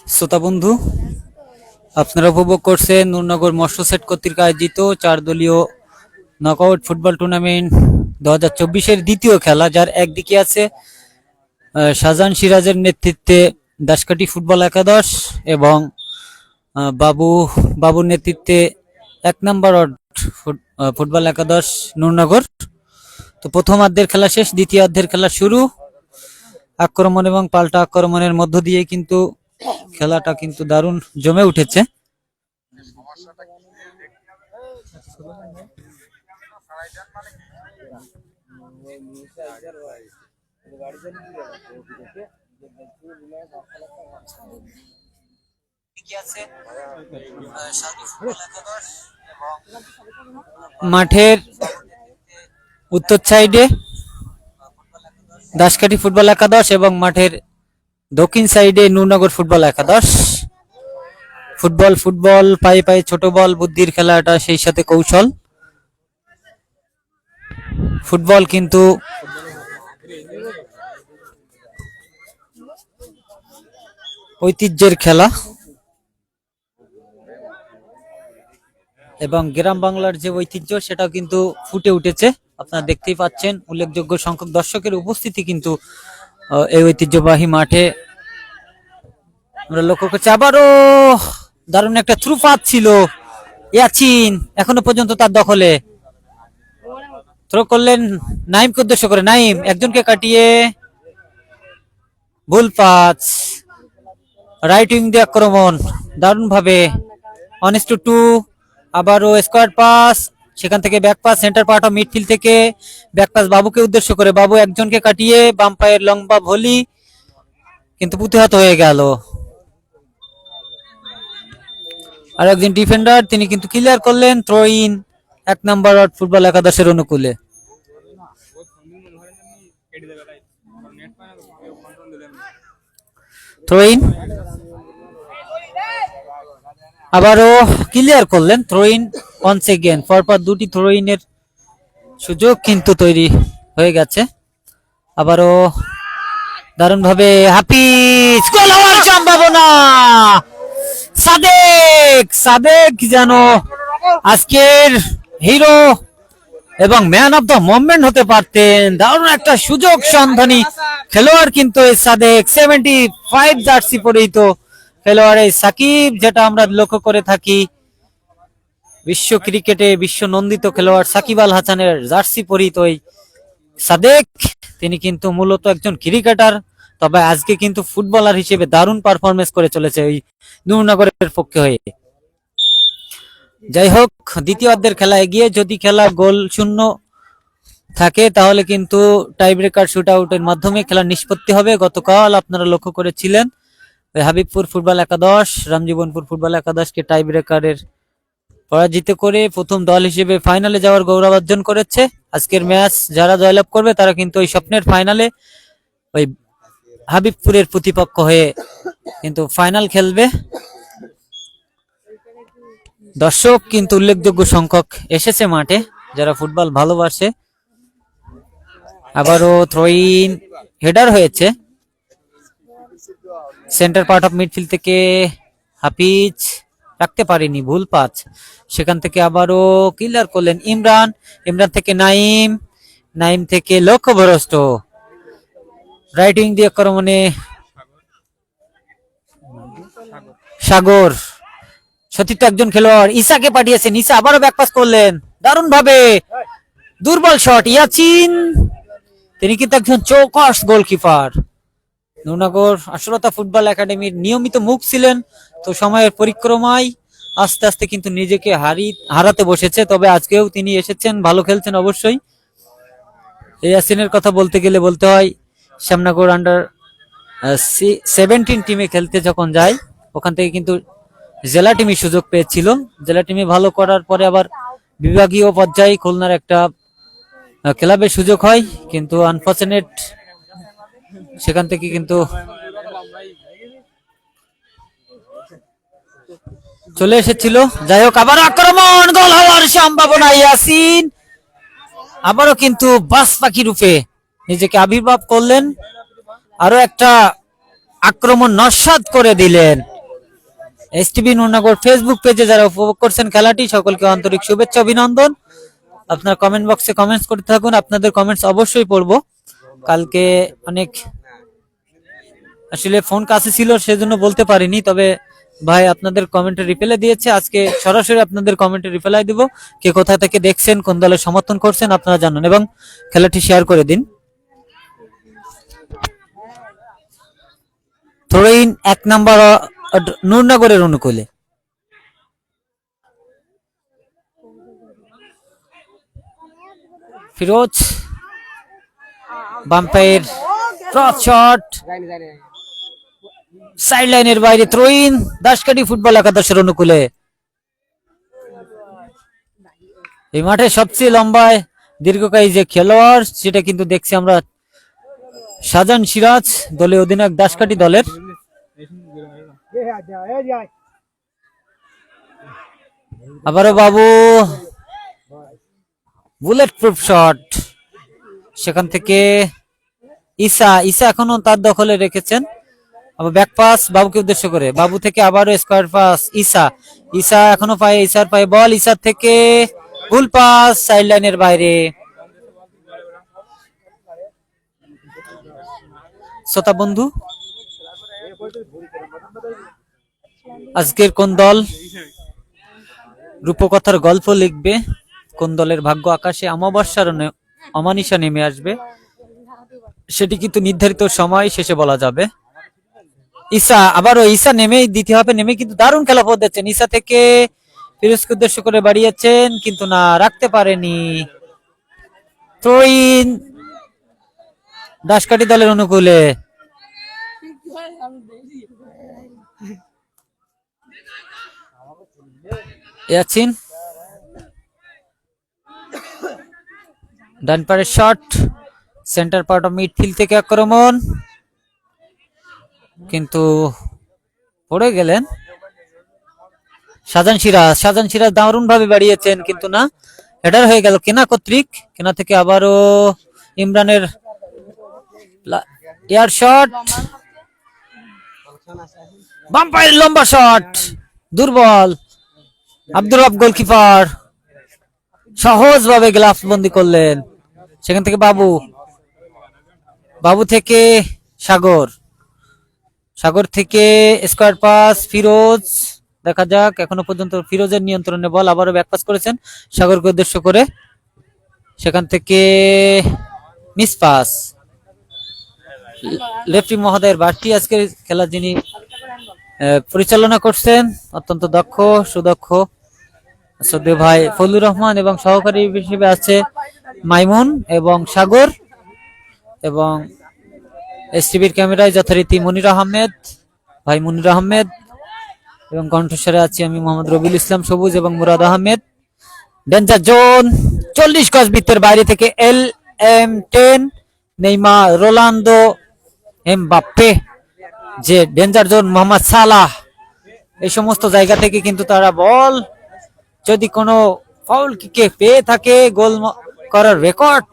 শ্রোতা বন্ধু, আপনারা উপভোগ করছেন নূরনগর মৎস্য সেট কর্তৃক আয়োজিত 4 দলীয় নকআউট ফুটবল টুর্নামেন্ট 2024-এর দ্বিতীয় খেলা, যার একদিকে আছে শাহজাহান সিরাজের নেতৃত্বে দাসকাঠি ফুটবল একাদশ এবং বাবুর নেতৃত্বে 1 নম্বর ফুটবল একাদশ নূরনগর। তো প্রথম অর্ধের খেলা শেষ, দ্বিতীয় অর্ধের খেলা শুরু। আক্রমণ এবং পাল্টা আক্রমণের মধ্য দিয়ে কিন্তু খেলাটা কিন্তু দারুণ জমে উঠেছে। মাঠের উত্তর সাইডে দাসকাঠি ফুটবল একাদশ এবং মাঠের দক্ষিণ সাইডে নূরনগর ফুটবল একাদশ। ফুটবল পায়ে পায়ে ছোট বল, বুদ্ধির খেলাটা সেই সাথে কৌশল। ফুটবল কিন্তু ঐতিহ্যের খেলা এবং গ্রাম বাংলার যে ঐতিহ্য সেটাও কিন্তু ফুটে উঠেছে। আপনারা দেখতেই পাচ্ছেন উল্লেখযোগ্য সংখ্যক দর্শকের উপস্থিতি কিন্তু এই ঐতিহ্যবাহী মাঠে আমরা লক্ষ্য করছি। আবারও দারুণ একটা থ্রু পাস ছিল, ইয়াচিন এখনো পর্যন্ত তার দখলে। থ্রো করলেন নাইমকে উদ্দেশ্য করে, নাইম একজনকে কাটিয়ে ভুল পাস। রাইট উইং দিয়ে আক্রমণ দারুণ ভাবে 1-2। আবারও স্কোয়াড পাস, সেখান থেকে back pass centre part of midfield থেকে ব্যাক পাস বাবুকে উদ্দেশ্য করে, বাবু একজনকে কাটিয়ে বাম পায়ের লম্বা ভলি কিন্তু প্রতিহত হয়ে গেল। আর একজন ডিফেন্ডার তিনি কিন্তু ক্লিয়ার করলেন। থ্রো ইন 1 নম্বর ফুটবল একাদশের অনুকূলে। থ্রো ইন আবারও ক্লিয়ার করলেন। থ্রো ইন ওয়ান্স এগেইন, পরপর দুটি থ্রো ইনের সুযোগ কিন্তু তৈরি হয়ে গেছে। আবারও দারুণ ভাবে হাফিজ, গোল হওয়ার সম্ভাবনা। সাদেক যেন আজকের হিরো এবং ম্যান অফ দ্য মুভমেন্ট হতে পারতেন। দারুণ একটা সুযোগ সন্ধানী খেলোয়াড় কিন্তু এই সাদেক, 75 জার্সি পরিহিত খেলোয়াড় এই সাকিব, যেটা আমরা লক্ষ্য করে থাকি বিশ্ব ক্রিকেটে বিশ্ব নন্দিত খেলোয়াড় সাকিব আল হাসানের জার্সি পরিহিত এই সাদেক। তিনি কিন্তু মূলত একজন ক্রিকেটার, তবে আজকে কিন্তু ফুটবলার হিসেবে দারুণ পারফরমেন্স করে চলেছে ওই নূরনগরের পক্ষে হয়ে। যাই হোক, দ্বিতীয় অর্ধের খেলা এগিয়ে। যদি খেলা গোল শূন্য থাকে তাহলে কিন্তু টাই ব্রেকার শুট আউটের মাধ্যমে খেলার নিষ্পত্তি হবে। গতকাল আপনারা লক্ষ্য করেছিলেন হাবিবপুর ফুটবল একাদশ রামজীবনপুর ফুটবল একাদশকে টাই ব্রেকারের পরাজিত করে প্রথম দল হিসেবে ফাইনালে যাওয়ার গৌরব অর্জন করেছে। আজকের ম্যাচ যারা জয়লাভ করবে তারা কিন্তু ওই স্বপ্নের ফাইনালে ওই হাবিবপুরের প্রতিপক্ষ হয়ে কিন্তু ফাইনাল খেলবে। দর্শক কিন্তু উল্লেখযোগ্য সংখ্যক এসেছে মাঠে, যারা ফুটবল ভালোবাসে। আবারও থ্রো ইন, হেডার হয়েছে সেন্টার পার্ট অফ মিডফিল্ড থেকে, হাফিজ রাখতে পারেনি, ভুল পাস। সেখান থেকে আবারও ক্লিয়ার করলেন ইমরান থেকে নাইম থেকে লক্ষ্যভ্রষ্ট। রাইট উইং দিয়ে আক্রমণে সাগর, সতীর্থ একজন খেলোয়াড় ইসাকে পাঠিয়েছেন, ইসা আবারও ব্যাকপাস করলেন দারুণ ভাবে, দুর্বল শট ইয়াচিন, তিনি কিন্তু একজন চৌকস গোলকিপার। নূরনগর আশুলতা ফুটবল একাডেমির নিয়মিত মুখ ছিলেন, তো সময়ের পরিক্রমায় আস্তে আস্তে কিন্তু নিজেকে হারাতে বসেছে। তবে আজকেও তিনি এসেছেন, ভালো খেলছেন অবশ্যই। ইয়াসিনের কথা বলতে গেলে বলতে হয় শ্যামনগর আন্ডার 17 টিমে খেলতে যখন যায়, ওখান থেকে কিন্তু জেলা টিমে সুযোগ পেয়েছিল। জেলা টিমে ভালো করার পরে আবার বিভাগীয় পর্যায়ে খুলনার একটা ক্লাবের সুযোগ হয়, কিন্তু আনফরচুনেট সেখান থেকে কিন্তু চলে এসেছিল। যাই হোক, আবার আক্রমণ, গোল হওয়ার সম্ভাবনা। ইয়াসিন আবারও কিন্তু বাস পাখি রূপে নিজেকে আবির্ভাব করলেন, আরো একটা আক্রমণ নস্যাৎ করে দিলেন। এসটিভি নুরনগর ফেসবুক পেজে যারা উপভোগ করছেন খেলাটি, সকলকে আন্তরিক শুভেচ্ছা অভিনন্দন। আপনার কমেন্ট বক্সে কমেন্টস করতে থাকুন, আপনাদের কমেন্টস অবশ্যই পড়বো। কালকে অনেক আসলে ফোন কাছে ছিল সেজন্য বলতে পারিনি, তবে ভাই আপনাদের কমেন্টে রিপ্লাই দিয়েছে। আজকে সরাসরি আপনাদের কমেন্টে রিপ্লাই দিব। কে কোথা থেকে দেখছেন, কোন দলের সমর্থন করছেন আপনারা জানুন এবং খেলাটি শেয়ার করে দিন। থ্রোইন 1 নাম্বার নুরনগরের অনুকূলে। ফিরোজ বাম্পায়ের ক্রস শট, সাইড লাইনের বাইরে থ্রোইন দাসকাঠি ফুটবল একাদশের অনুকূলে। এই মাঠে সবচেয়ে লম্বায় দীর্ঘকায়ী যে খেলোয়াড় সেটা কিন্তু দেখছি আমরা শাহজাহান সিরাজ, দলীয় অধিনায়ক দাসকাঠি দলের। আবারও বাবু বুলেট প্রুফ শট, সেখান থেকে ঈসা এখনো তার দখলে রেখেছেন। আবার ব্যাক পাস বাবুকে উদ্দেশ্য করে, বাবু থেকে আবারও স্কোয়ার পাস ঈসা এখনো পায়, ঈসার পায়ে বল, ঈসার থেকে ভুল পাস সাইড লাইনের বাইরে। শ্রোতা বন্ধু, আজকের কোন দল রূপকথার গল্প লিখবে, কোন দলের ভাগ্য আকাশে অমাবস্যার অমানিশা নেমে আসবে, সেটি কিন্তু নির্ধারিত সময় শেষে বলা যাবে। ঈসা নেমেই দিতে হবে, নেমে কিন্তু দারুণ খেলা দিচ্ছেন। ঈসা থেকে ফিরোজকে উদ্দেশ্য করে বাড়িয়েছেন কিন্তু না, রাখতে পারেনি। থ্রোইন দাসকাঠি দলের অনুকূলে। ইয়াসিন ডান পারের shot, centre part of midfield থেকে আক্রমণ, কিন্তু পড়ে গেলেন। শাহজাহান সিরাজ দারুণ ভাবে বাড়িয়েছেন কিন্তু না, হেডার হয়ে গেল কেনা কর্তৃক। কেনা থেকে আবারও ইমরানের এয়ার শট, বাম্পায়ের লম্বা শট, দুর্বল। আব্দুর রব গোলকিপার সহজ ভাবে গ্লাভস বন্দি করলেন। সেখান থেকে বাবু থেকে সাগর থেকে স্কোয়ার পাস ফিরোজ, দেখা যাক এখনো পর্যন্ত ফিরোজের নিয়ন্ত্রণে বল, আবারও ব্যাক পাস করেছেন সাগরকে উদ্দেশ্য করে, সেখান থেকে মিস পাস। লেফটি মহোদয়ের বাড়তি আজকের খেলা যিনি পরিচালনা করছেন, অত্যন্ত সুদক্ষ শ্রদ্ধেয় ভাই ফজলুর রহমান, এবং সহকারী হিসেবে আছে মাইমুন এবং সাগর, এবং এসটিভির ক্যামেরায় যথারীতি মনির আহমেদ, এবং কণ্ঠস্বরে আছি আমি মোহাম্মদ রবিউল ইসলাম সবুজ এবং মুরাদ আহমেদ। ডেঞ্জার জোন 40 গজ বৃত্তের বাইরে থেকে LM10 নেইমার, রোনালদো, এমবাপ্পে, যে ডেঞ্জার জোন মোহাম্মদ সালাহ, এই সমস্ত জায়গা থেকে কিন্তু তারা বল যদি কোনো ফাউল কিকে পেয়ে থাকে, গোল করার রেকর্ড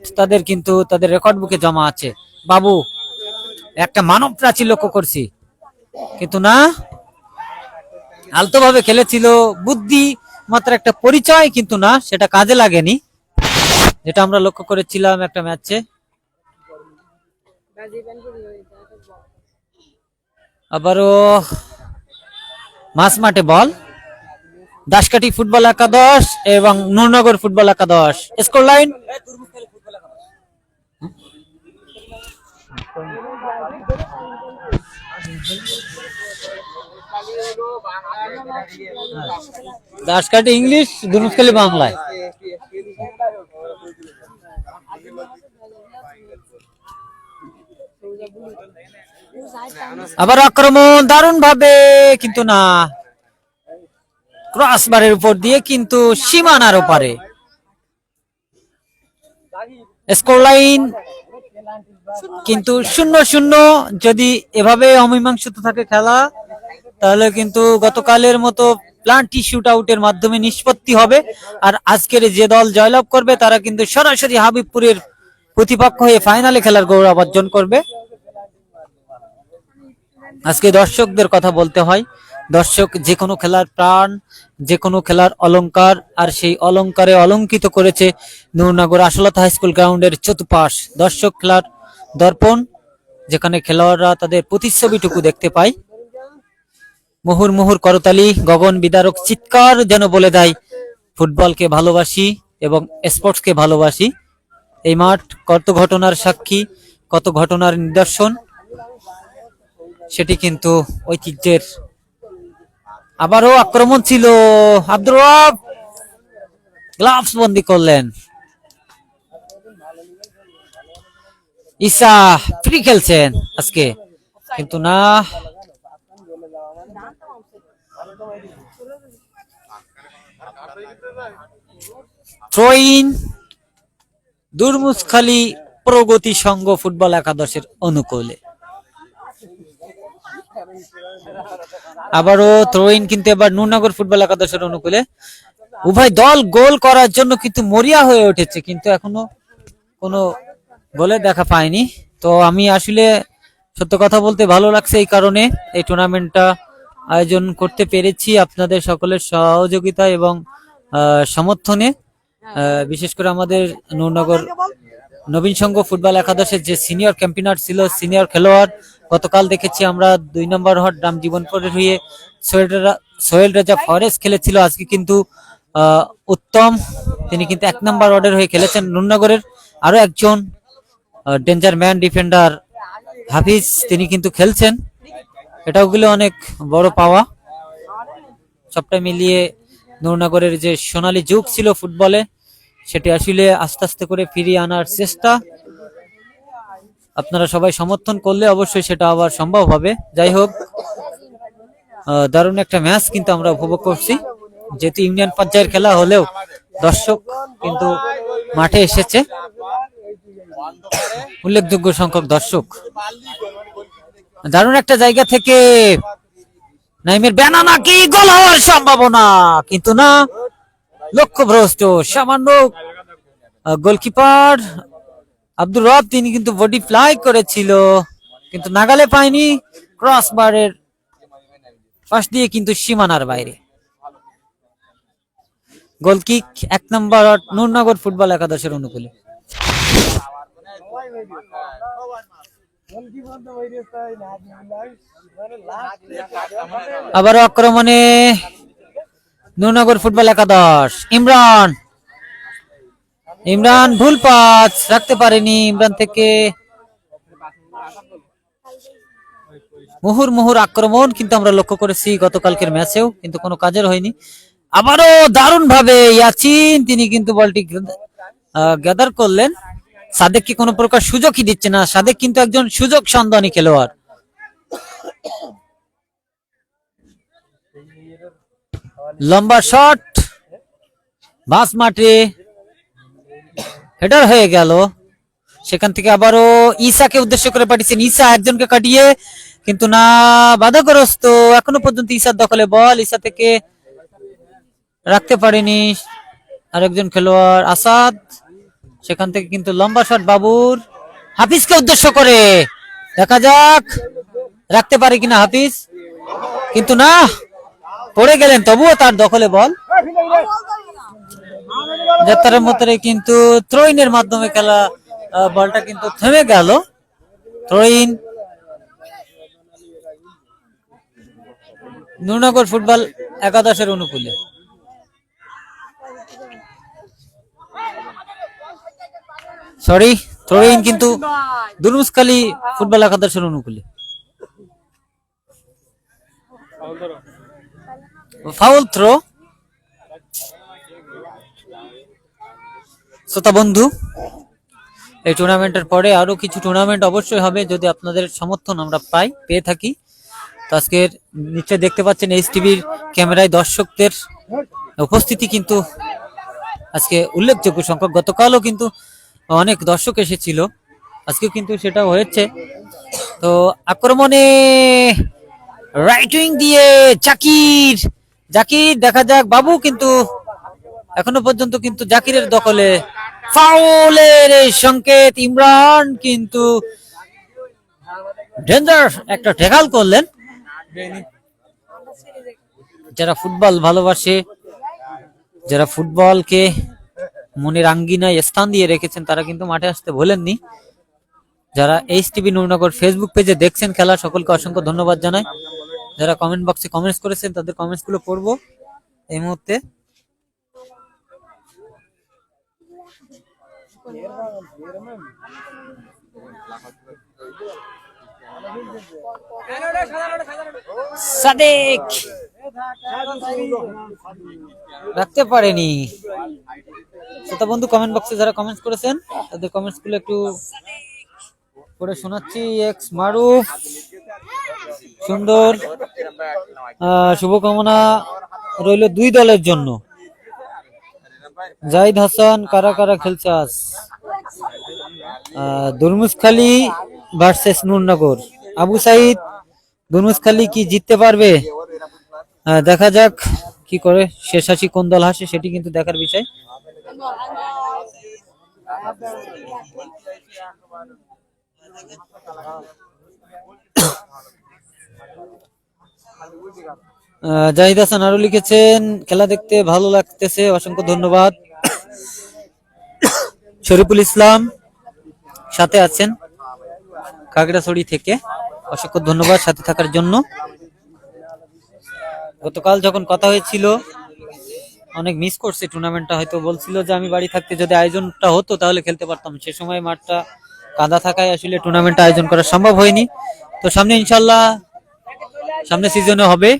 তাদের রেকর্ড বুকে জমা আছে। বাবু একটা মানব প্রাচীর লক্ষ্য করছি কিন্তু না, আলতোভাবে খেলেছিল, বুদ্ধি মাত্র একটা পরিচয় কিন্তু না, সেটা কাজে লাগেনি, যেটা আমরা লক্ষ্য করেছিলাম একটা ম্যাচে। আবারও মাঝ মাঠে বল, দাসকাঠি ফুটবল একাদশ এবং নুরনগর ফুটবল একাদশ। স্কোর লাইন দাসকাঠি ইংলিশ, দুনুসখালী বাংলায়। আবার আক্রমণ দারুণ ভাবে কিন্তু না, ক্রস বারের উপর দিয়ে কিন্তু সীমানার ওপারে। স্কোর লাইন কিন্তু 0-0। যদি এভাবে অমীমাংসিত থাকে খেলা, তাহলে কিন্তু গতকালের মতো প্লান্টি শুট আউটের মাধ্যমে নিষ্পত্তি হবে, আর আজকের যে দল জয়লাভ করবে তারা কিন্তু সরাসরি হাবিবপুরের প্রতিপক্ষ হয়ে ফাইনালে খেলার গৌরব অর্জন করবে। আজকে দর্শকদের কথা বলতে হয়, দর্শক যে কোনো খেলার প্রাণ, যে কোনো খেলার অলংকার, আর সেই অলংকারে অলঙ্কিত করেছে নূরনগর আশালতা হাই স্কুল গ্রাউন্ডের চতুপাশ। দর্শক খেলার দর্পণ, যেখানে খেলোয়াড়রা তাদের প্রতিচ্ছবিটুকু দেখতে পায়। মুহুর মুহুর করতালি, গগন বিদারক চিৎকার যেন বলে দেয় ফুটবলকে ভালোবাসি এবং স্পোর্টসকে ভালোবাসি। এই মাঠ কত ঘটনার সাক্ষী, কত ঘটনার নিদর্শন, সেটি কিন্তু ঐতিহ্যের। আবারও আক্রমণ ছিল, আব্দুর রব গ্লাভস বন্দি করলেন। ঈসা ফ্রি খেলছেন আজকে, কিন্তু না, থ্রোইন দুর্মুসখালী প্রগতি সংঘ ফুটবল একাদশের অনুকূলে। আবারও থ্রোইন কিন্তু এবার নূরনগর ফুটবল একাদশের অনুকূলে। উভয় দল গোল করার জন্য কিন্তু মরিয়া হয়ে উঠেছে, কিন্তু এখনো কোনো গোলের দেখা পায়নি। তো আমি আসলে সত্য কথা বলতে ভালো লাগছে এই কারণে এই টুর্নামেন্টটা আয়োজন করতে পেরেছি আপনাদের সকলের সহযোগিতা এবং সমর্থনে। বিশেষ করে আমাদের নূরনগর নবীন সংঘ ফুটবল একাদশের যে সিনিয়র ক্যাম্পিনার ছিল, সিনিয়র খেলোয়াড়, গতকাল দেখেছি আমরা 2 নম্বর ওয়ার্ড রাম জীবনপুরের হয়ে সোহেল রাজা ফরেস্ট খেলেছিল। আজকে কিন্তু উত্তম, তিনি কিন্তু 1 নম্বর ওয়ার্ডের হয়ে খেলেছেন। নূরনগরের আরো একজন ডেঞ্জার ম্যান ডিফেন্ডার হাফিজ, তিনি কিন্তু খেলছেন। এটাও গুলো অনেক বড় পাওয়া। সবটা মিলিয়ে নূরনগরের যে সোনালী যুগ ছিল ফুটবলে, সেটি আসলে আস্তে আস্তে করে ফিরিয়ে আনার চেষ্টা। আপনারা সবাই সমর্থন করলে অবশ্যই সেটা আবার সম্ভব হবে। যাই হোক, দারুণ একটা ম্যাচ কিন্তু আমরা উপভোগ করছি। যেহেতু ইউনিয়ন পর্যায়ের খেলা হলেও দর্শক কিন্তু মাঠে এসেছে, উল্লেখযোগ্য সংখ্যক দর্শক। দারুণ একটা জায়গা থেকে নাইমের ব্যানানা, কি গোল হওয়ার সম্ভাবনা, কিন্তু না, লক্ষ্যভ্রষ্ট। সামান্য গোলকিপার আব্দুর রব, তিনি কিন্তু বডি ফ্লাই করেছিল, কিন্তু নাগালে পায়নি। ক্রস বারের পাশ দিয়ে কিন্তু সীমানার বাইরে। গোলকিক 1 নম্বর নূরনগর ফুটবল একাদশের অনুকূলে। আবার আক্রমণে নূরনগর ফুটবল একাদশ। ইমরান ভুল পাস রাখতে পারেনি। ইমরান থেকে মুহুর মুহুর আক্রমণ কিন্তু আমরা লক্ষ্য করেছি গতকালকের ম্যাচেও, কিন্তু কোনো কাজের হয়নি। আবারও দারুণ ভাবে ইয়াচিন, তিনি কিন্তু বলটি গ্যাদার করলেন। সাদেককে কোনো প্রকার সুযোগই দিচ্ছে না। সাদেক কিন্তু একজন সুযোগ সন্ধানী খেলোয়াড়। লম্বা শট, বাস মাঠে হেডার হয়ে গেল। সেখান থেকে আবারও ঈসাকে উদ্দেশ্য করে পাঠিয়েছেন। ঈসা একজনকে কাটিয়ে, কিন্তু না, বাধাগ্রস্ত। এখনো পর্যন্ত ঈসার দখলে বল, ঈসা থেকে রাখতে পারেনি আরেকজন খেলোয়াড় আসাদ। সেখান থেকে কিন্তু লম্বা শট বাবুর, হাফিজকে উদ্দেশ্য করে, দেখা যাক রাখতে পারে কিনা হাফিজ, কিন্তু না, পড়ে গেলেন। তবুও তার দখলে বল। যাত্রার মধ্যে কিন্তু থ্রোইনের মাধ্যমে খেলা বলটা কিন্তু থেমে গেল। থ্রোইন নূরনগর ফুটবল একাদশের অনুকূলে। সরি, থ্রোইন কিন্তু দুর্মুসখালী ফুটবল একাদশের অনুকূলে। Foul throw. শ্রোতা বন্ধু, এই টুর্নামেন্টের পরে আরো কিছু টুর্নামেন্ট অবশ্যই হবে যদি আপনাদের সমর্থন আমরা পেয়ে থাকি। তো আজকের নিচে দেখতে পাচ্ছেন এইচটিভির ক্যামেরায় দর্শকদের উপস্থিতি কিন্তু আজকে উল্লেখযোগ্য সংখ্যক। গতকালও কিন্তু অনেক দর্শক এসেছিল, আজকে কিন্তু সেটা হয়েছে। তো আক্রমণে রাইট উইং দিয়ে জাকির, দেখা যাক বাবু, কিন্তু এখনো পর্যন্ত কিন্তু জাকিরের দখলে ফাউলের এই সংকেত। ইমরান কিন্তু ডেঞ্জার একটা ট্যাকল করলেন। যারা ফুটবল ভালোবাসে, যারা ফুটবলকে মনের আঙ্গিনায় স্থান দিয়ে রেখেছেন, তারা কিন্তু মাঠে আসতে ভোলেননি। যারা এইচটিভি নূরনগর ফেসবুক পেজে দেখছেন খেলা, সকলকে অসংখ্য ধন্যবাদ জানাই। যারা কমেন্ট বক্সে কমেন্টস করেছেন তাদের কমেন্টস গুলো পড়বো এই মুহূর্তে। সাদেক রাখতে পারেনি। শ্রোতা বন্ধু, কমেন্ট বক্সে যারা কমেন্টস করেছেন তাদের কমেন্টস গুলো একটু পড়ে শোনাচ্ছি। এক্স মারুফ, সুন্দর, শুভকামনা রইল দুই দলের জন্য। জাহিদ হাসান, কারা কারা খেলছে আজ? দুরমুসখালী ভার্সেস নূরনগর। আবু সাইদ, দুরমুসখালী কি জিততে পারবে? দেখা যাক কি করে, শেষ হাসি কোন দল হাসে সেটি কিন্তু দেখার বিষয়। জাহিদ হাসান আরো লিখেছেন, খেলা দেখতে ভালো লাগতেছে, অসংখ্য ধন্যবাদ। শরীফুল ইসলাম সাথে আছেন খাগড়াছড়ি থেকে, অসংখ্য ধন্যবাদ সাথে থাকার জন্য। গতকাল যখন কথা হয়েছিল অনেক মিস করছে টুর্নামেন্টটা, হয়তো বলছিল যে আমি বাড়ি থাকতে যদি আয়োজনটা হতো তাহলে খেলতে পারতাম। সে সময় মাঠটা কাদা থাকায় আসলে টুর্নামেন্টটা আয়োজন করা সম্ভব হয়নি। তো সামনে ইনশাল্লাহ সামনে সিজনে হবে।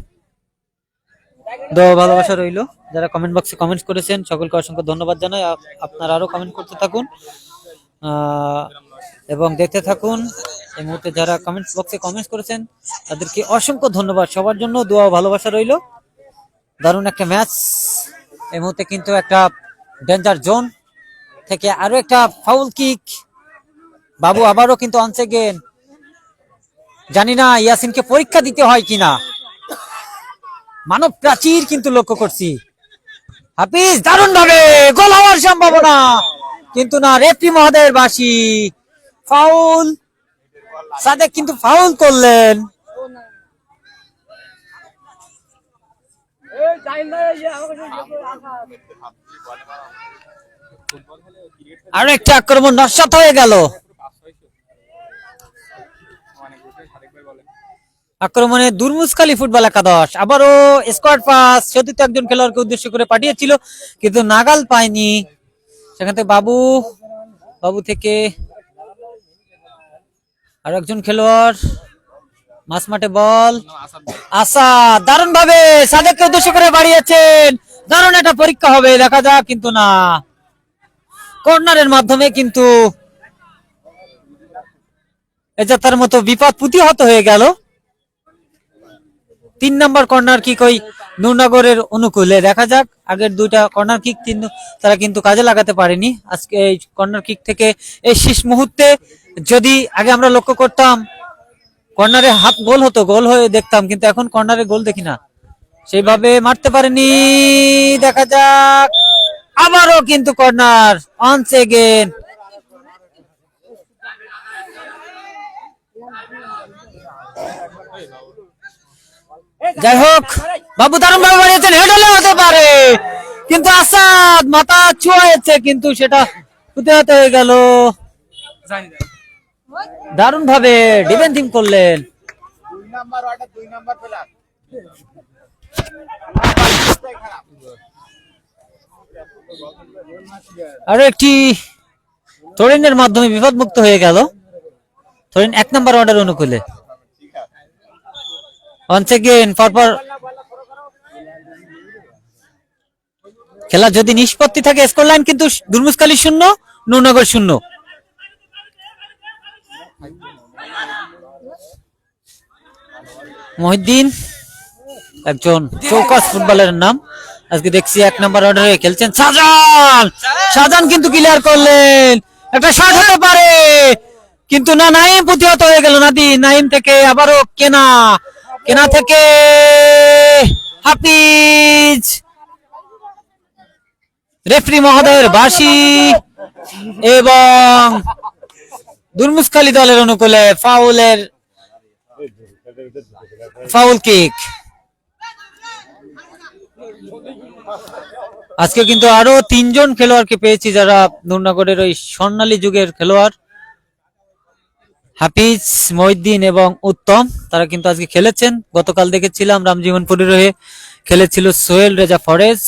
দোয়া ভালোবাসা রইল। যারা কমেন্ট বক্সে কমেন্টস করেছেন সকলকে অসংখ্য ধন্যবাদ জানাই। আপনারা আরো কমেন্ট করতে থাকুন এবং দেখতে থাকুন। এই মুহূর্তে যারা কমেন্ট বক্সে কমেন্টস করেছেন তাদেরকে অসংখ্য ধন্যবাদ। সবার জন্য দোয়া ভালোবাসা রইল। দারুণ একটা ম্যাচ। এই মুহূর্তে কিন্তু একটা ডেঞ্জার জোন থেকে আরো একটা ফাউল কিক। বাবু আবারও কিন্তু অনসে গেন, জানি না ইয়াসিনকে পরীক্ষা দিতে হয় কিনা। মানব প্রাচীর কিন্তু লক্ষ্য করছি। হাফিজ দারুণ ভাবে গোল হওয়ার সম্ভাবনা, কিন্তু না, রেফারি মহোদয়ের বাঁশি। ফাউল, সাদেক কিন্তু ফাউল করলেন। আরো একটা আক্রমণ নস্যাৎ হয়ে গেল। আক্রমণে দুরমুসখালী ফুটবল একাদশ আবারও স্কোয়াড পাস চতুর্থ একজন খেলোয়াড়কে উদ্দেশ্য করে পাঠিয়েছিল, কিন্তু নাগাল পায়নি। সেখান থেকে বাবু থেকে আর একজন খেলোয়াড়, মাঝ মাঠে বল, আসাদ দারুণ ভাবে সাদেককে উদ্দেশ্য করে বাড়িয়েছেন। দারুণ একটা পরীক্ষা হবে, দেখা যাক, কিন্তু না, কর্নারের মাধ্যমে কিন্তু এজাতার মতো বিপদ প্রতিহত হয়ে গেল। 3 নম্বর কর্নার কিক ওই নূরনগরের অনুকূলে। দেখা যাক, আগের দুইটা কর্নার কিক তারা কিন্তু কাজে লাগাতে পারেনি। আজকে এই কর্নার কিক থেকে এই শেষ মুহূর্তে যদি আগে আমরা লক্ষ্য করতাম কর্নারে হাফ গোল হতো, গোল হয়ে দেখতাম, কিন্তু এখন কর্নারে গোল দেখি না, সেইভাবে মারতে পারেনি। দেখা যাক, আবারও কিন্তু কর্নার অনস এগেন। যাই হোক, বাবু দারুণ ভাবে বাড়িয়েছেন, হেড হলে হতে পারে, কিন্তু আসাদ মাথা ছুঁয়েছে, কিন্তু সেটা প্রতিহত হয়ে গেল। দারুণ ভাবে ডিফেন্সিং করলেন। আরো একটি তরিনের মাধ্যমে বিপদমুক্ত হয়ে গেল। তরিন 1 নম্বর ওয়ার্ডের অনুকূলে। once again পরপর খেলা যদি নিষ্পত্তি থাকে, স্কোর লাইন কিন্তু দুরমুসখালী 0, নূরনগর 0। মহিউদ্দিন একজন চৌকাস ফুটবলের নাম। আজকে দেখছি 1 নম্বর অর্ডারে খেলছেন শাহজাহান কিন্তু ক্লিয়ার করলেন। একটা শট হতে পারে, কিন্তু না, নাইম প্রতিহত হয়ে গেল। নাইম থেকে আবারও কেনা থেকে হাফিজ। রেফারি মহোদয়ের বাঁশি। এবং দুর্মুসখালী দলের অনুকূলে ফাউল কিক। আজকে কিন্তু আরো 3 জন খেলোয়াড়কে পেয়েছি যারা নুরনগরের ওই স্বর্ণালী যুগের খেলোয়াড়, হাফিজ, মহিউদ্দিন এবং উত্তম। তারা কিন্তু আজকে খেলেছেন। গতকাল দেখেছিলাম রামজীবনপুরের হয়ে খেলেছিল সোহেল রেজা ফরেজ।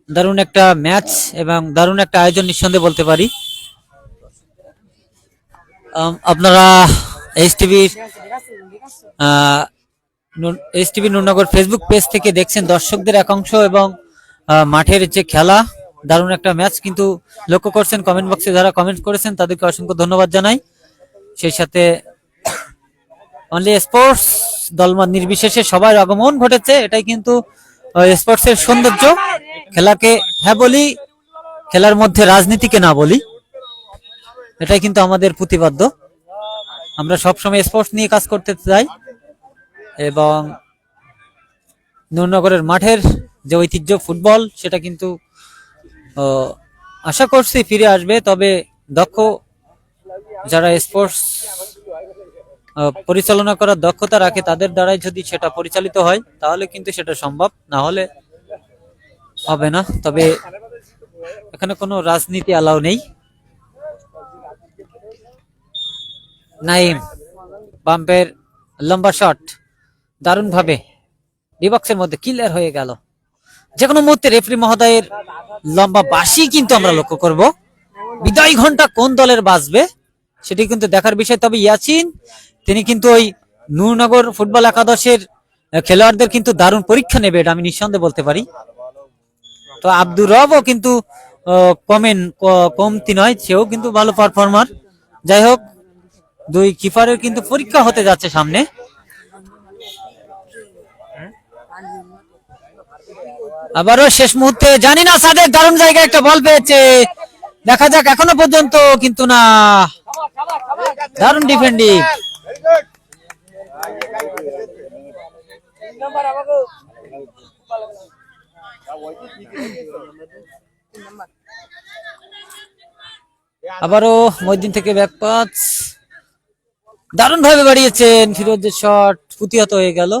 দারুণ একটা ম্যাচ এবং দারুণ একটা আয়োজন নিঃসন্দেহে বলতে পারি। আপনারা এইচটিভি নুরনগর ফেসবুক পেজ থেকে দেখছেন দর্শকদের একাংশ এবং মাঠের যে খেলা, দারুণ একটা ম্যাচ কিন্তু লক্ষ্য করছেন। কমেন্ট বক্সে যারা কমেন্ট করেছেন তাদেরকে অসংখ্য ধন্যবাদ জানাই। সেই সাথে অনলি স্পোর্টস দলমত নির্বিশেষে সবার আগমন ঘটেছে, এটাই কিন্তু স্পোর্টসের সৌন্দর্য। খেলাকে হ্যাঁ বলি, খেলার মধ্যে রাজনীতিকে না বলি, এটাই কিন্তু আমাদের প্রতিপাদ্য। আমরা সবসময় স্পোর্টস নিয়ে কাজ করতে চাই এবং নুরনগরের মাঠের যে ঐতিহ্য ফুটবল, সেটা কিন্তু আশা করছি ফিরে আসবে। তবে দক্ষ যারা স্পোর্টস পরিচালনা করার দক্ষতা রাখে তাদের দ্বারাই যদি সেটা পরিচালিত হয় তাহলে কিন্তু সেটা সম্ভব, না হলে হবে না। তবে এখানে কোনো রাজনীতি অ্যালাউ নেই। নাইম বাম্পের লম্বা শট দারুণ ভাবে ডিবক্সের মধ্যে ক্লিয়ার হয়ে গেল। যে কোনো মুহূর্তে রেফারি মহোদয়ের লম্বা বাঁশি কিন্তু আমরা লক্ষ্য করব। বিদায় ঘন্টা কোন দলের বাজবে সেটি কিন্তু দেখার বিষয়। তবে ইয়াসিন তিনি কিন্তু ওই নুরনগর ফুটবল একাদশের খেলোয়াড়দের কিন্তু দারুণ পরীক্ষা নেবে, এটা আমি নিঃসন্দেহে বলতে পারি। তো আব্দুর রবও কিন্তু কমতি নয়, সেও কিন্তু ভালো পারফরমার। যাই হোক, দুই কিপারের কিন্তু পরীক্ষা হতে যাচ্ছে সামনে। আবারও শেষ মুহূর্তে জানি না সাদেক দারুণ জায়গায় একটা বল পেয়েছে, দেখা যাক। এখনো পর্যন্ত কিন্তু না, দারুণ ডিফেন্ডিং। আবারও মহিউদ্দিন থেকে ব্যাকপাস দারুণ ভাবে বাড়িয়েছেন, ফিরোজের শট প্রতিহত হয়ে গেল।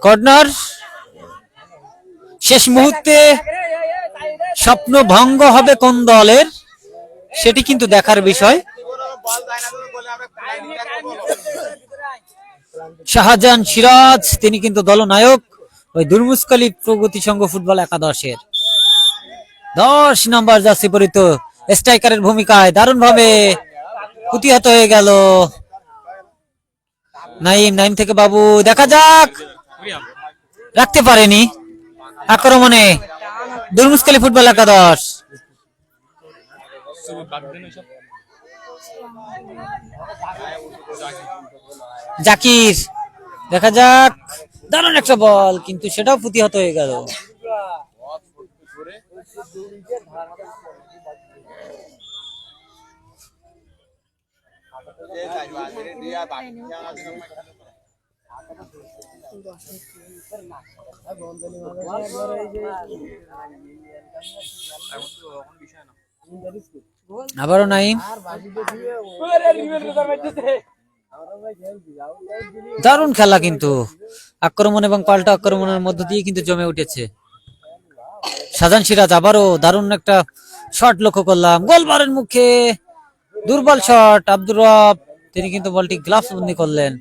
কর্নার শেষ মুহূর্তে স্বপ্ন ভঙ্গ হবে কোন দলের সেটি কিন্তু দেখার বিষয়। শাহজাহান সিরাজ তিনি কিন্তু দলনায়ক ওই দুর্মুসখালী প্রগতি সংঘ ফুটবল একাদশের। 10 নম্বর জার্সি পরিত স্ট্রাইকারের ভূমিকায় দারুণ ভাবে প্রতিহত হয়ে গেল। নাইম থেকে বাবু, দেখা যাক, রাখতে পারেনি আক্রমণে দুর্মুসখালী ফুটবল একাদশ। জাকির, দেখা যাক, দারুণ একটা বল কিন্তু সেটাও প্রতিহত হয়ে গেল। আবারও নাইম, দারুণ খেলা কিন্তু আক্রমণ এবং পাল্টা আক্রমণের মধ্য দিয়ে কিন্তু জমে উঠেছে। শাহজাহান সিরাজ আবারও দারুণ একটা শট লক্ষ্য করলাম, গোলবারের মুখে দুর্বল শট। আব্দুর রব তিনি কিন্তু বলটি গ্লাভস বন্দি করলেন।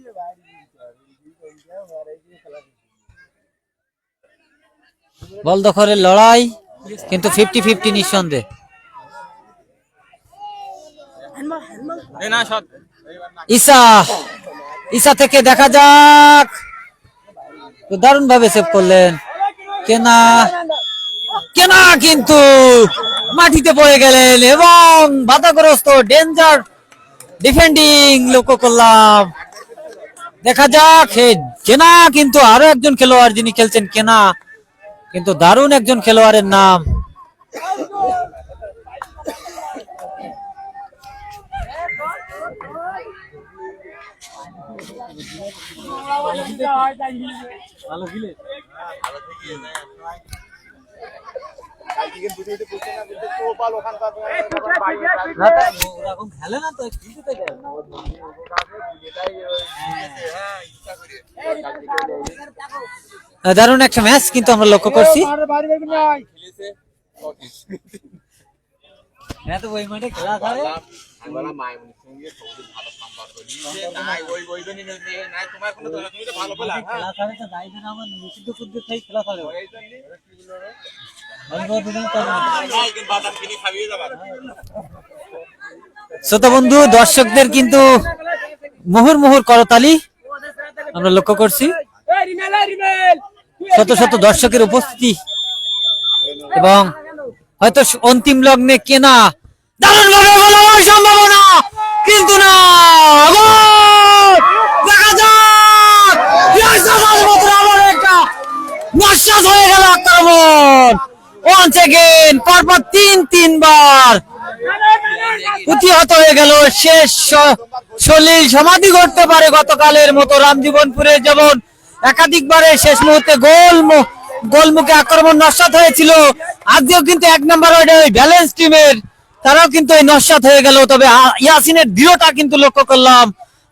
বল দখলের লড়াই কিন্তু 50-50 নিঃসন্দেহে। ঈসা থেকে দেখা যাক, দারুণ ভাবে সেভ করলেন। কেনা কিন্তু মাটিতে পড়ে গেলেন এবং বাধাগ্রস্ত, ডেঞ্জার ডিফেন্ডিং লক্ষ্য করলাম। দেখা যাক, কেনা কিন্তু আরো একজন খেলোয়াড় যিনি খেলছেন, কেনা কিন্তু দারুণ একজন খেলোয়াড়ের নাম। খেলে না তো দারুণ একটা ম্যাচ কিন্তু আমরা লক্ষ্য করছি। শ্রোতা বন্ধু, দর্শকদের কিন্তু মুহুর্মুহুর করতালি আমরা লক্ষ্য করছি। শত শত দর্শকের উপস্থিতি এবং হয়তো অন্তিম লগ্নে কেনা দারুণ ভাবে গোল সম্ভাবনা, কিন্তু না, দেখা যাক একটা নস্বাত হয়ে গেল আক্রমণ। ওয়ান্স এগেইন পরপর তিনবার প্রতিহত হয়ে গেল। শেষ সলিল সমাধি ঘটতে পারে গতকালের মতো রামজীবনপুরে যেমন একাধিকবারে শেষ মুহূর্তে গোলমুখে আক্রমণ নস্বাত হয়েছিল, আজকেও কিন্তু 1 নম্বর ওয়ার্ডে ওই ব্যালেন্স টিমের তারাও কিন্তু এই নস্বাত হয়ে গেল। তবে ইয়াসিনের দৃঢ়তা কিন্তু লক্ষ্য করলাম,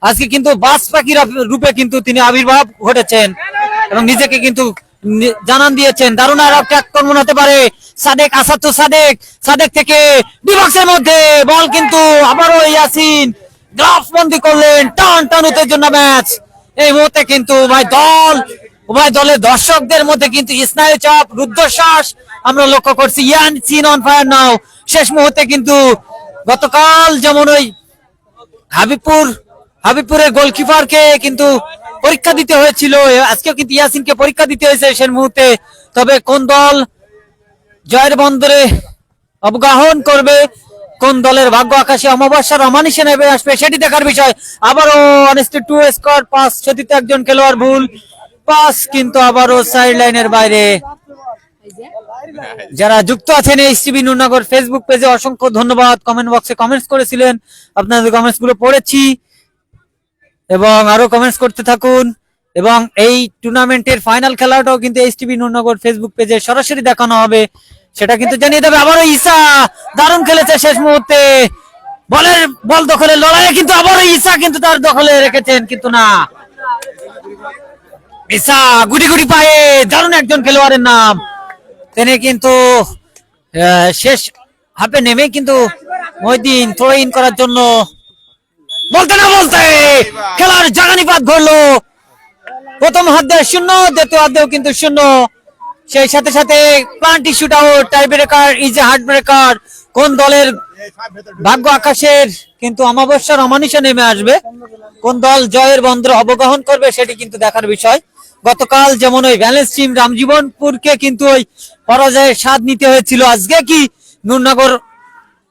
আজকে কিন্তু বাজ পাখির রূপে কিন্তু তিনি আবির্ভাব ঘটেছেন এবং নিজেকে কিন্তু জানান দিয়েছেন। দারুণ আর একটা আক্রমণ হতে পারে। সাদেক আসাদ সাদেক থেকে ডিবক্সের মধ্যে বল, কিন্তু আবারও ইয়াসিন গ্লাভস বন্দি করলেন। টান উত্তেজনা ম্যাচ এই মুহূর্তে কিন্তু উভয় দলের দর্শকদের মধ্যে কিন্তু স্নায়ু চাপ, রুদ্ধশ্বাস আমরা লক্ষ্য করছি। ইয়াসিন অন ফায়ার নাও। শেষ মুহূর্তে কিন্তু গতকাল যেমন ওই হাবিবপুরের গোলকিপারকে কিন্তু পরীক্ষা দিতে হয়েছিল, আজকেও কিন্তু ইয়াসিনকে পরীক্ষা দিতে হয়েছে শেষ মুহূর্তে। তবে কোন দল জয়ের বন্দরে অবগাহন করবে, কোন দলের ভাগ্য আকাশে অমাবস্যার অমানিসে নেমে আসবে, সেটি দেখার বিষয়। আবারও অনেস্টি 2 স্কোর পাস, সতীর্থ একজন খেলোয়াড় ভুল পাস, কিন্তু আবারও সাইড লাইনের বাইরে। যারা যুক্ত আছেন এইচটিভি নুরনগর ফেসবুক পেজে অসংখ্য ধন্যবাদ। কমেন্ট বক্সে কমেন্টস করেছিলেন, আপনাদের কমেন্টস গুলো পড়েছি এবং আরো কমেন্টস করতে থাকুন। এবং এই টুর্নামেন্টের ফাইনাল খেলাটাও কিন্তু এইচটিভি নুরনগর ফেসবুক পেজে সরাসরি দেখানো হবে, সেটা কিন্তু জানিয়ে দেবে। আবারও ঈসা দারুণ খেলেছে শেষ মুহূর্তে, বল দখলের লড়াইয়ে কিন্তু আবারও ঈসা কিন্তু তার দখলে রেখেছেন, কিন্তু না, ঈসা গুটি পায়ে দারুণ একজন খেলোয়াড়ের নাম। তিনি কিন্তু শেষ হাফে নেমে কিন্তু মহিউদ্দিন থ্রো ইন করার জন্য বলতে খেলার জাগানিপাত ঘটলো। প্রথম হাত দিয়ে 0, দ্বিতীয় হাত দিয়েও কিন্তু 0। সেই সাথে সাথে penalty shoot out, tie breaker is a heart breaker. কোন দলের ভাগ্য আকাশের কিন্তু অমাবস্যার অমানিসে নেমে আসবে, কোন দল জয়ের বন্দরে অবগাহন করবে, সেটি কিন্তু দেখার বিষয়। গতকাল যেমন ওই ব্যালেন্স টিম রামজীবনপুরকে কিন্তু ওই পরাজয়ের স্বাদ নিতে হয়েছিল, আজকে কি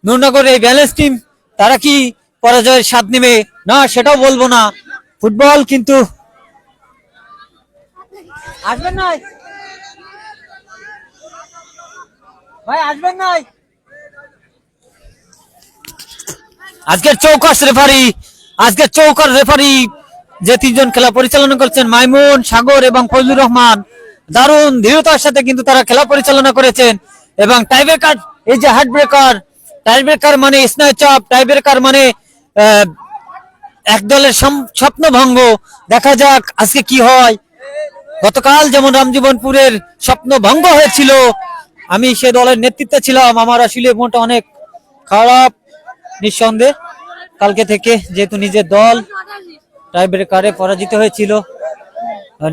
নুরনগর এই ব্যালেন্স টিম তারা কি পরাজয়ের স্বাদ নেবে না সেটাও বলবো না। ফুটবল কিন্তু আসবেন নাই ভাই, আসবেন নাই। আজকের চৌকাস রেফারি যে 3 জন খেলা পরিচালনা করছেন, মাইমুন, সাগর এবং ফজলুর রহমান, দারুণ দৃঢ়তার সাথে কিন্তু তারা খেলা পরিচালনা করেছেন। এবং টাইব্রেকার, এই যে হার্ট ব্রেকার, টাইব্রেকার মানে স্নায়ু চাপ, টাইব্রেকার মানে এক দলের স্বপ্ন ভঙ্গ। দেখা যাক আজকে কি হয়। গতকাল যেমন রামজীবনপুরের স্বপ্ন ভঙ্গ হয়েছিল, আমি সে দলের নেতৃত্বে ছিলাম, আমার আসলে মনটা অনেক খারাপ নিঃসন্দেহে কালকে থেকে, যেহেতু নিজের দল টাই ব্রেকারে পরাজিত হয়েছিল।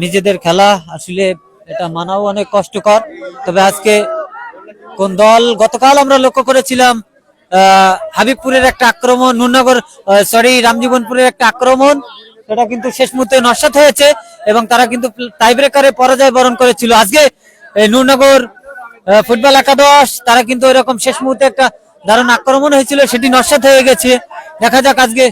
নিজেদের খেলা আসলে এটা মানাও অনেক কষ্টকর। তবে আজকে কোন দল, গতকাল আমরা লক্ষ্য করেছিলাম হাবিবপুরের একটা আক্রমণ, রামজীবনপুরের একটা আক্রমণ, সেটা কিন্তু শেষ মুহূর্তে নস্বাত হয়েছে এবং তারা কিন্তু টাই ব্রেকারে পরাজয় বরণ করেছিল। আজকে নুরনগর ফুটবল একাদশ তারা কিন্তু এরকম শেষ মুহূর্তে একটা দারুণ আক্রমণ হয়েছিল, সেটি নস্বাত হয়ে গেছে। দেখা যাক আজকে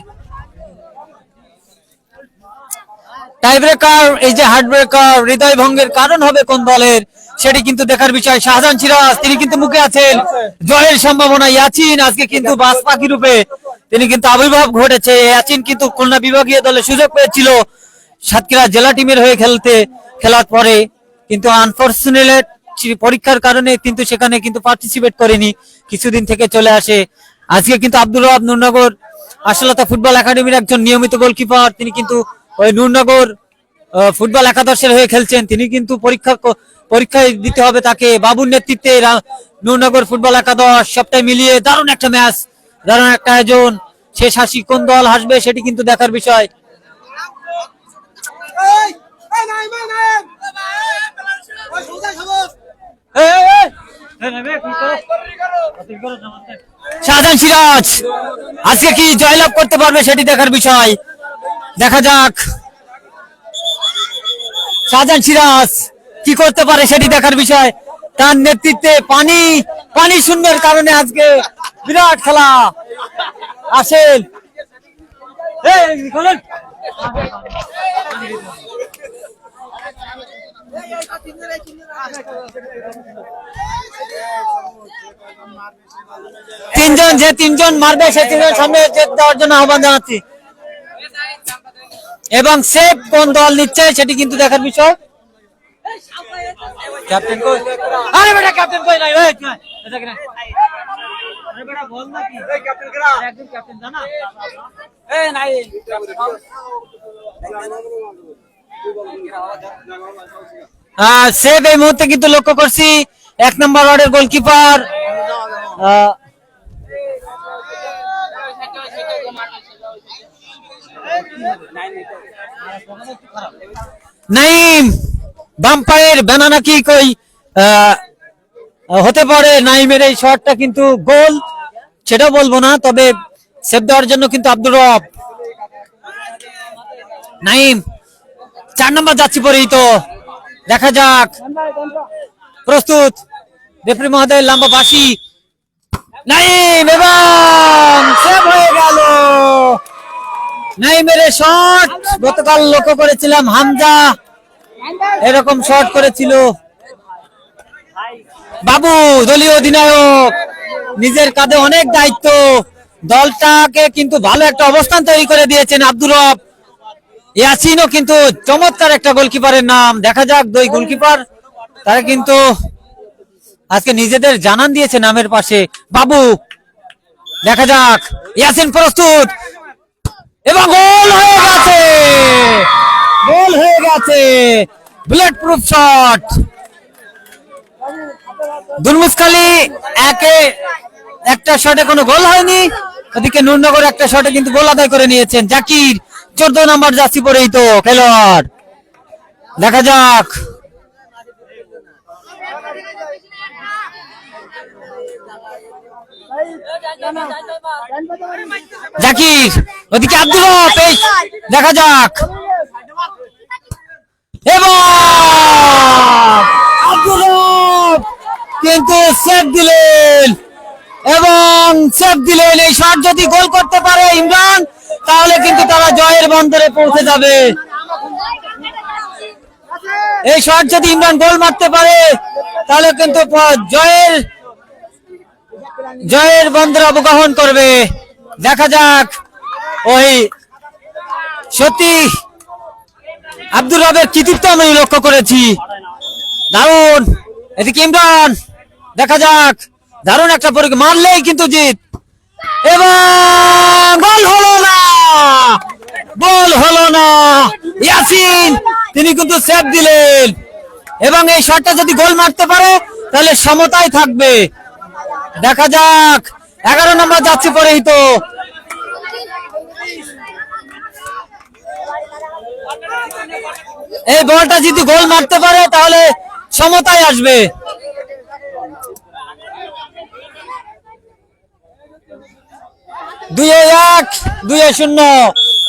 টাই ব্রেকার, এই যে হার্ট ব্রেকার, হৃদয় ভঙ্গের কারণ হবে কোন দলের, সেটি কিন্তু দেখার বিষয়। শাহজাহান সিরাজ তিনি কিন্তু মুখে আছেন জয়ের সম্ভাবনা। ইয়াসিন আজকে কিন্তু বাজ পাখি রূপে তিনি কিন্তু আবির্ভাব ঘটেছে। ইয়াসিন কিন্তু খুলনা বিভাগীয় দলে সুযোগ পেয়েছিল, সাতক্ষীরা জেলা টিমের হয়ে খেলার পরে, কিন্তু আনফরচুনেট পরীক্ষার কারণে কিন্তু সেখানে কিন্তু পার্টিসিপেট করেনি, কিছুদিন থেকে চলে আসে। আজকে কিন্তু আব্দুর রব নূরনগর আশালতা ফুটবল একাডেমির একজন নিয়মিত গোলকিপার, তিনি কিন্তু ওই নূরনগর ফুটবল একাদশের হয়ে খেলছেন। তিনি কিন্তু পরীক্ষায় দিতে হবে তাকে। বাবুর নেতৃত্বে নূরনগর ফুটবল একাদশ সবটাই মিলিয়ে দারুণ একটা ম্যাচ, দারুণ একটা আয়োজন। শেষ হাসি কোন দল হাসবে সেটি কিন্তু দেখার বিষয়। শাহজাহান সিরাজ আজকে কি জয়লাভ করতে পারবে সেটি দেখার বিষয়, দেখা যাক শাহজাহান সিরাজ কি করতে পারে সেটি দেখার বিষয়। তার নেতৃত্বে পানি শূন্যের কারণে আজকে বিরাট খেলা আসেন। তিনজন মারবে সে তিনজন সামনে দেওয়ার জন্য আহ্বান জানাচ্ছি, এবং সেভ কোন দল নিচ্ছে সেটি কিন্তু দেখার বিষয়। ক্যাপ্টেন কই? আরে বেটা ক্যাপ্টেন কই নাই? ওই এটা কি না? আরে বেটা বল না কি? এই ক্যাপ্টেন কেরা? একদম ক্যাপ্টেন জানা? এই নাই। সেভ এই মুহূর্তে কিন্তু লক্ষ্য করছি 1 নম্বর ওয়ার্ডের গোলকিপার নাইম। বাম্পায়ের ব্যানানা কি কই হতে পারে নাইমের এই শটটা কিন্তু গোল সেটা বলবো না, তবে সেভ দেওয়ার জন্য কিন্তু আব্দুর রব। নাইম 4 নম্বর যাচ্ছি পরেই তো, দেখা যাক প্রস্তুত রেফারি মহোদয় লম্বা বাঁশি। নাইম এবং সেভ হয়ে গেল। নাইমের শট গতকাল লক্ষ্য করেছিলাম, হামজা এরকম শট করেছিল। বাবু দলীয় অধিনায়ক, নিজের কাঁধে অনেক দায়িত্ব, দলটাকে কিন্তু ভালো একটা অবস্থান তৈরি করে দিয়েছেন আব্দুর রব। ইয়াসিনও কিন্তু চমৎকার একটা গোলকিপারের নাম। দেখা যাক দুই গোলকিপার তারা কিন্তু আজকে নিজেদের জানান দিয়েছে নামের পাশে। বাবু দেখা যাক, ইয়াসিন প্রস্তুত এবং গোল হয়ে গেছে, গোল হয়ে গেছে, বুলেট প্রুফ শট। দুর্মুসখালী একটা শটে কোনো গোল হয়নি, ওদিকে নূরনগর একটা শটে কিন্তু গোল আদায় করে নিয়েছেন। জাকির 14 নম্বর জার্সি পরেই তো খেলোয়াড়, দেখা যাক জাকির, ওদিকে আব্দুর রব, দেখা যাক এবং আব্দুর রব কিন্তু সেভ দিলেন, এবং সেভ দিলেন। এই শট যদি গোল করতে পারে ইমরান, তাহলে কিন্তু তারা জয়ের বন্দরে পৌঁছে যাবে। এই শট যদি ইমরান গোল মারতে পারে তাহলে কিন্তু জয়ের বন্দরে অবগাহন করবে। দেখা যাক, ওই সত্যি আব্দুর রবের কৃতিত্ব আমি লক্ষ্য করেছি, দারুণ। এদিকে ইমরান, দেখা যাক দারুণ একটা পরীক্ষা, মারলেই কিন্তু জিত, এবং গোল হলো না, গোল হলো না। ইয়াসিন তিনি কিন্তু সেভ দিলেন, এবং এই শটটা যদি গোল মারতে পারে তাহলে সমতায় থাকবে। দেখা যাক 11 নম্বর যাচ্ছে পরেই তো, এই বলটা যদি গোল মারতে পারে তাহলে সমতায় আসবে। দুই 2-0,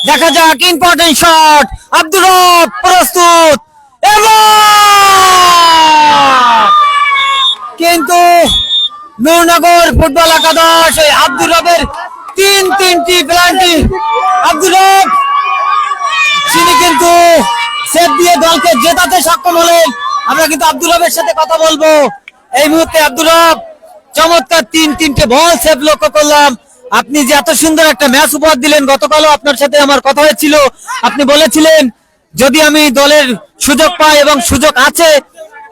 দেখা যাক ইম্পর্টেন্ট শট, আব্দুর রব প্রস্তুত, এবং কিন্তু নূরনগর ফুটবল একাদশ আব্দুর রবের তিনটি পেনাল্টি, আব্দুর রব তিনি কিন্তু সেভ দিয়ে দলকে জেতাতে সক্ষম হলেন। আমরা কিন্তু আব্দুর রবের সাথে কথা বলবো এই মুহূর্তে। আব্দুর রব চমৎকার তিনটে বল সেভ লক্ষ্য করলাম। আপনি যে এত সুন্দর একটা ম্যাচ উপহার দিলেন, গতকালও আপনার সাথে আমার কথা হয়েছিল, আপনি বলেছিলেন যদি আমি দলের সুযোগ পাই এবং সুযোগ আছে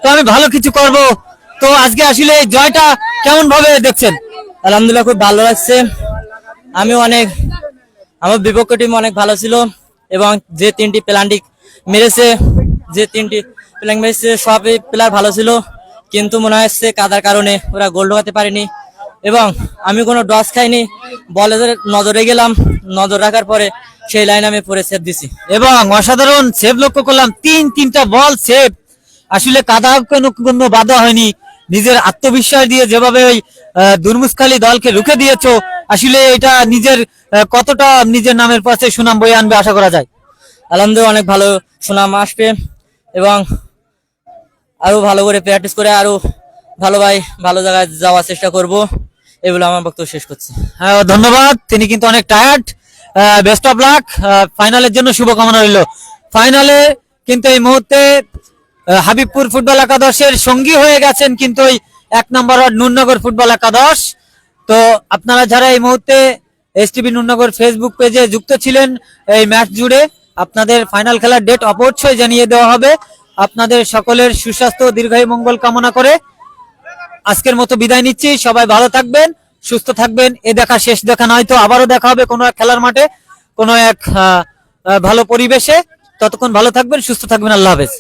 তো আমি ভালো কিছু করব। তো আজকে আসলে এই জয়টা কেমন ভাবে দেখছেন? আলহামদুলিল্লাহ খুব ভালো লাগছে। আমি অনেক আমার বিপক্ষ টিম অনেক ভালো ছিল এবং যে তিনটি প্ল্যান্টিক মেরেছে যে তিনটি প্ল্যান মেরেছে সবই প্লেয়ার ভালো ছিল, কিন্তু মনে হচ্ছে কাদার কারণে ওরা গোল ঢোকাতে পারেনি এবং আমি কোনো ডস খাইনি। বলে নজরে গেলাম, নজর রাখার পরে সেই লাইনে আমি পরে সেভ দিছি। এবং অসাধারণ সেভ লক্ষ্য করলাম, তিনটা বল সেভ। আসলে কাদা কোনো বাধা হয়নি, নিজের আত্মবিশ্বাস দিয়ে যেভাবে ওই দুর্মুসখালী দলকে রুখে দিয়েছো, আসলে এটা নিজের কতটা নিজের নামের পাশে সুনাম বয়ে আনবে আশা করা যায়। আলহামদুলিল্লাহ অনেক ভালো সুনাম আসবে এবং আরো ভালো করে প্র্যাকটিস করে আরো ভালো জায়গায় যাওয়ার চেষ্টা করব। এগুলো আমার বক্তব্য শেষ করছি। হ্যাঁ, ধন্যবাদ। তিনি কিন্তু অনেক টায়ার্ড। বেস্ট অফ লাক, ফাইনালের জন্য শুভকামনা রইল। ফাইনালে কিন্তু এই মুহূর্তে হাবিবপুর ফুটবল একাদশের সঙ্গী হয়ে গেছেন কিন্তু ওই 1 নম্বর ওয়ার্ড নুরনগর ফুটবল একাদশ। তো আপনারা যারা এই মুহূর্তে এসটিভি নুরনগর ফেসবুক পেজে যুক্ত ছিলেন এই ম্যাচ জুড়ে, আপনাদের ফাইনাল খেলার ডেট অবশ্যই জানিয়ে দেওয়া হবে। আপনাদের সকলের সুস্বাস্থ্য ও দীর্ঘায়ু মঙ্গল কামনা করে আজকের মতো বিদায় নিচ্ছি। সবাই ভালো থাকবেন, সুস্থ থাকবেন। এ দেখা শেষ দেখা নয়, তো আবারও দেখা হবে কোনো এক খেলার মাঠে, কোনো এক ভালো পরিবেশে। ততক্ষণ ভালো থাকবেন, সুস্থ থাকবেন। আল্লাহ হাফেজ।